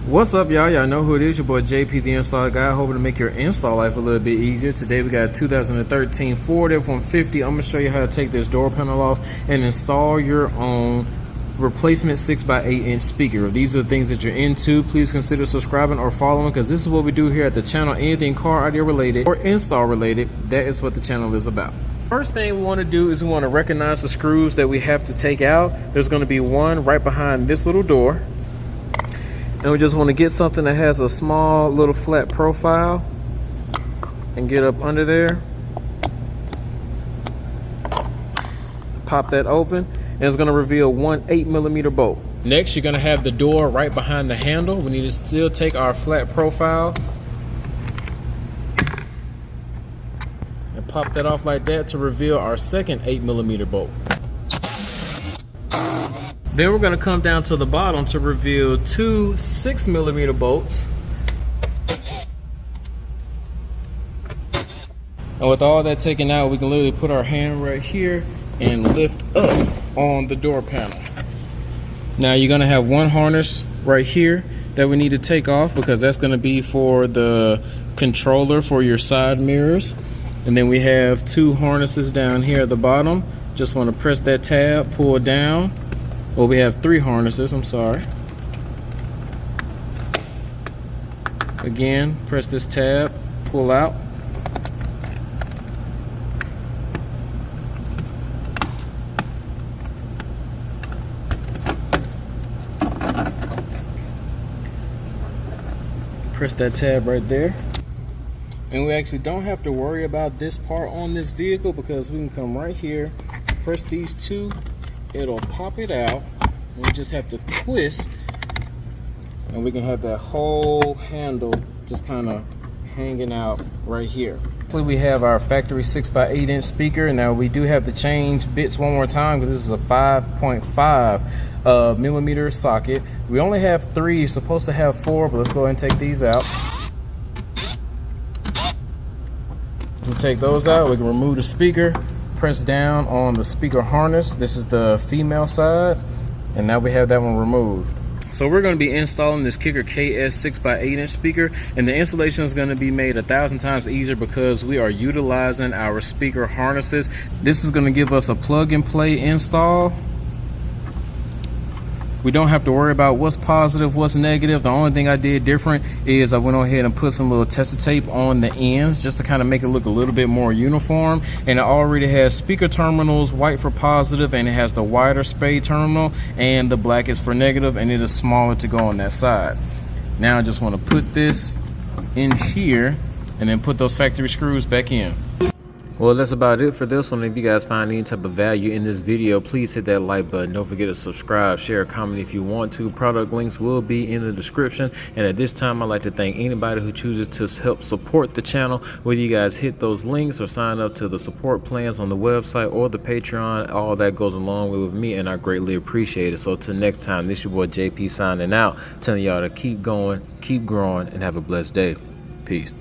What's up, y'all? Y'all know who it is, your boy JP the Install Guy, hoping to make your install life a little bit easier. Today we got a 2013 Ford F-150. I'm going to show you how to take this door panel off and install your own replacement 6x8 inch speaker. If these are the things that you're into, please consider subscribing or following, because this is what we do here at the channel. Anything car idea related or install related, that is what the channel is about. First thing we want to do is we want to recognize the screws that we have to take out. There's going to be one right behind this little door. And we just want to get something that has a small little flat profile and get up under there. Pop that open, and it's going to reveal one 8mm bolt. Next, you're going to have the door right behind the handle. We need to still take our flat profile and pop that off like that to reveal our second 8mm bolt. Then we're going to come down to the bottom to reveal two 6mm bolts. And with all that taken out, we can literally put our hand right here and lift up on the door panel. Now you're going to have one harness right here that we need to take off, because that's going to be for the controller for your side mirrors. And then we have two harnesses down here at the bottom. Just want to press that tab, pull down. Well, we have three harnesses, I'm sorry. Again, press this tab, pull out. Press that tab right there. And we actually don't have to worry about this part on this vehicle, because we can come right here, press these two, it'll pop it out. We just have to twist, and we can have that whole handle just kind of hanging out right here. We have our factory 6x8 inch speaker. Now we do have to change bits one more time, because this is a 5.5 millimeter socket. We only have three, you're supposed to have four, but let's go ahead and take these out. We'll take those out. We can remove the speaker, press down on the speaker harness. This is the female side, and now we have that one removed. So we're going to be installing this Kicker KS 6x8 inch speaker, and the installation is going to be made 1,000 times easier because we are utilizing our speaker harnesses. This is going to give us a plug and play install. We don't have to worry about what's positive, what's negative. The only thing I did different is I went on ahead and put some little tester tape on the ends just to kind of make it look a little bit more uniform. And it already has speaker terminals, white for positive, and it has the wider spade terminal, and the black is for negative, and it is smaller to go on that side. Now I just want to put this in here and then put those factory screws back in. Well, that's about it for this one. If you guys find any type of value in this video, please hit that like button. Don't forget to subscribe, share, comment if you want to. Product links will be in the description. And at this time, I'd like to thank anybody who chooses to help support the channel, whether you guys hit those links or sign up to the support plans on the website or the Patreon. All that goes a long way with me, and I greatly appreciate it. So till next time, this your boy JP signing out, telling y'all to keep going, keep growing, and have a blessed day. Peace.